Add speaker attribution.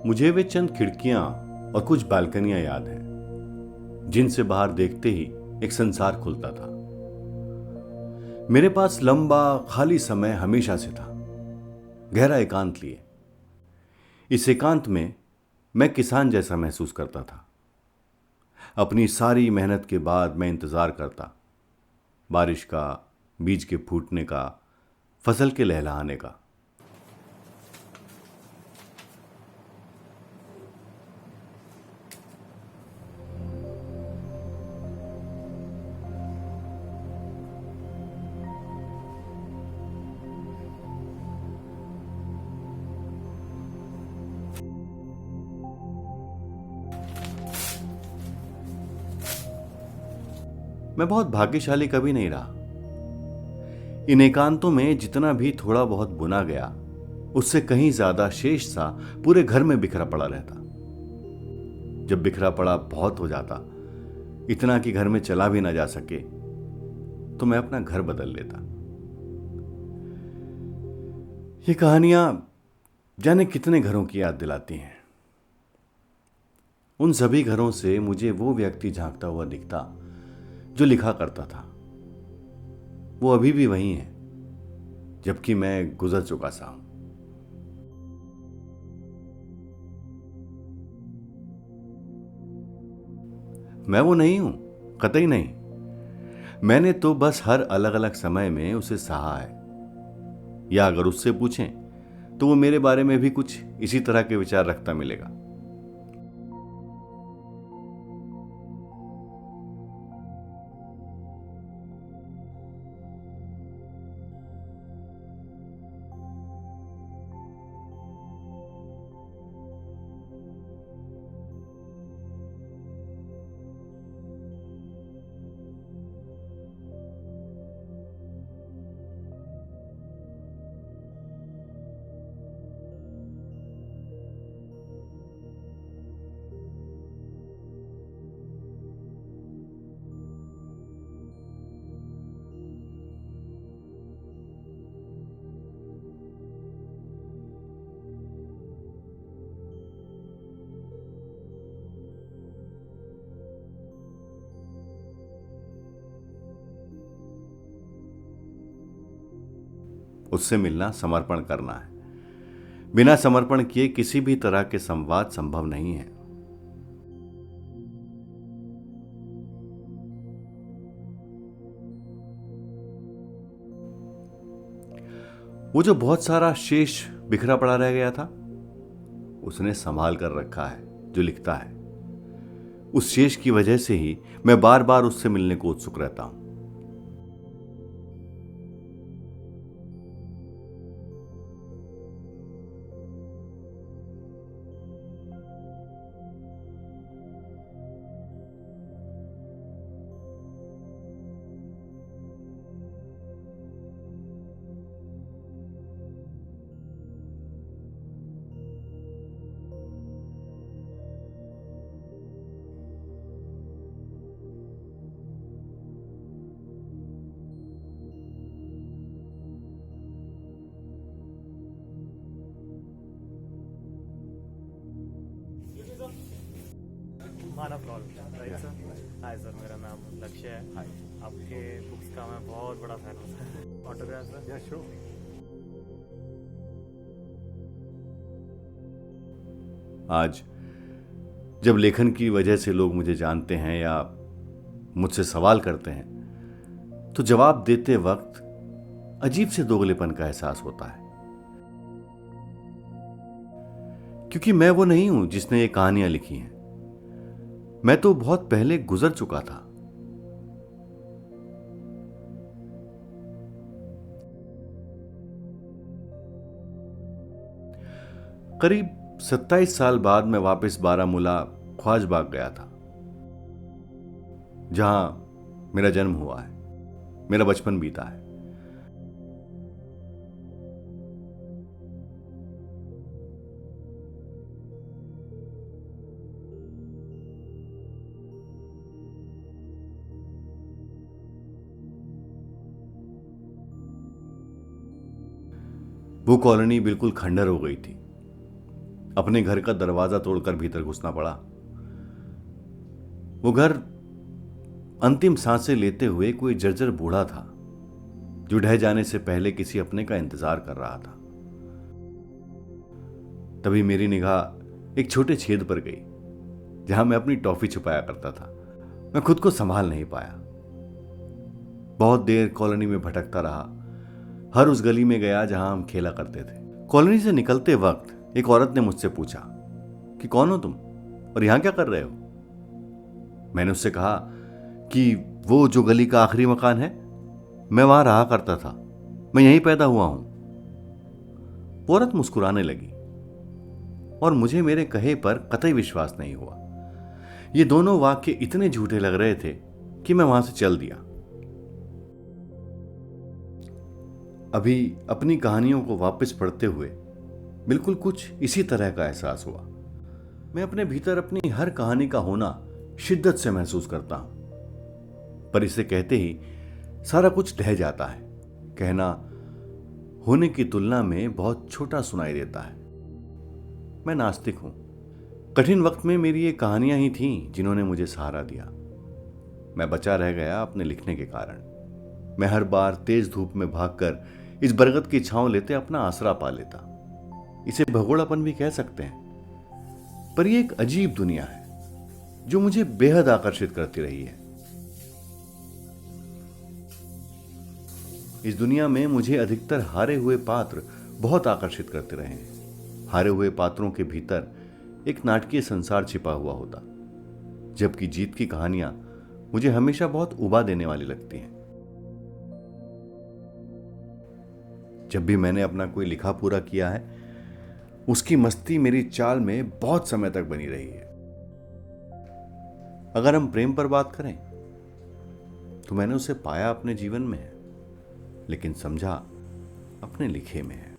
Speaker 1: मुझे वे चंद खिड़कियां और कुछ बालकनियां याद हैं जिनसे बाहर देखते ही एक संसार खुलता था। मेरे पास लंबा खाली समय हमेशा से था, गहरा एकांत लिए। इस एकांत में मैं किसान जैसा महसूस करता था। अपनी सारी मेहनत के बाद मैं इंतजार करता, बारिश का, बीज के फूटने का, फसल के लहलहाने का। मैं बहुत भाग्यशाली कभी नहीं रहा। इन एकांतों में जितना भी थोड़ा बहुत बुना गया, उससे कहीं ज्यादा शेष सा पूरे घर में बिखरा पड़ा रहता। जब बिखरा पड़ा बहुत हो जाता, इतना कि घर में चला भी ना जा सके, तो मैं अपना घर बदल लेता। ये कहानियां जाने कितने घरों की याद दिलाती हैं। उन सभी घरों से मुझे वो व्यक्ति झांकता हुआ दिखता जो लिखा करता था। वो अभी भी वही है, जबकि मैं गुजर चुका सा हूं। मैं वो नहीं हूं, कतई नहीं। मैंने तो बस हर अलग अलग समय में उसे सहा है। या अगर उससे पूछें तो वो मेरे बारे में भी कुछ इसी तरह के विचार रखता मिलेगा। उससे मिलना समर्पण करना है। बिना समर्पण किए किसी भी तरह के संवाद संभव नहीं है। वो जो बहुत सारा शेष बिखरा पड़ा रह गया था, उसने संभाल कर रखा है जो लिखता है। उस शेष की वजह से ही मैं बार बार उससे मिलने को उत्सुक रहता हूं।
Speaker 2: मानव लॉल राइट सर। हाय सर, मेरा नाम लक्ष्य है।
Speaker 1: हाय।
Speaker 2: आपके बुक्स का मैं बहुत बड़ा फैन हूँ सर। Autograph sir.
Speaker 1: या श्योर। आज जब लेखन की वजह से लोग मुझे जानते हैं या मुझसे सवाल करते हैं, तो जवाब देते वक्त अजीब से दोगलेपन का एहसास होता है। क्योंकि मैं वो नहीं हूं जिसने ये कहानियां लिखी हैं। मैं तो बहुत पहले गुजर चुका था। करीब 27 साल बाद मैं वापस बारामूला ख्वाजबाग गया था, जहां मेरा जन्म हुआ है, मेरा बचपन बीता है। वो कॉलोनी बिल्कुल खंडर हो गई थी। अपने घर का दरवाजा तोड़कर भीतर घुसना पड़ा। वो घर अंतिम सांसें लेते हुए कोई जर्जर बूढ़ा था जो ढह जाने से पहले किसी अपने का इंतजार कर रहा था। तभी मेरी निगाह एक छोटे छेद पर गई जहां मैं अपनी टॉफी छुपाया करता था। मैं खुद को संभाल नहीं पाया। बहुत देर कॉलोनी में भटकता रहा। हर उस गली में गया जहां हम खेला करते थे। कॉलोनी से निकलते वक्त एक औरत ने मुझसे पूछा कि कौन हो तुम और यहां क्या कर रहे हो। मैंने उससे कहा कि वो जो गली का आखिरी मकान है, मैं वहां रहा करता था, मैं यहीं पैदा हुआ हूं। वो औरत मुस्कुराने लगी और मुझे मेरे कहे पर कतई विश्वास नहीं हुआ। ये दोनों वाक्य इतने झूठे लग रहे थे कि मैं वहां से चल दिया। अभी अपनी कहानियों को वापस पढ़ते हुए बिल्कुल कुछ इसी तरह का एहसास हुआ। मैं अपने भीतर अपनी हर कहानी का होना शिद्दत से महसूस करता हूं, पर इसे कहते ही सारा कुछ ढह जाता है। कहना होने की तुलना में बहुत छोटा सुनाई देता है। मैं नास्तिक हूं। कठिन वक्त में मेरी ये कहानियां ही थीं जिन्होंने मुझे सहारा दिया। मैं बचा रह गया अपने लिखने के कारण। मैं हर बार तेज धूप में भागकर इस बरगद की छांव लेते अपना आसरा पा लेता। इसे भगोड़ापन भी कह सकते हैं, पर यह एक अजीब दुनिया है जो मुझे बेहद आकर्षित करती रही है। इस दुनिया में मुझे अधिकतर हारे हुए पात्र बहुत आकर्षित करते रहे हैं। हारे हुए पात्रों के भीतर एक नाटकीय संसार छिपा हुआ होता, जबकि जीत की कहानियां मुझे हमेशा बहुत उबा देने वाली लगती हैं। जब भी मैंने अपना कोई लिखा पूरा किया है, उसकी मस्ती मेरी चाल में बहुत समय तक बनी रही है। अगर हम प्रेम पर बात करें तो मैंने उसे पाया अपने जीवन में है, लेकिन समझा अपने लिखे में है।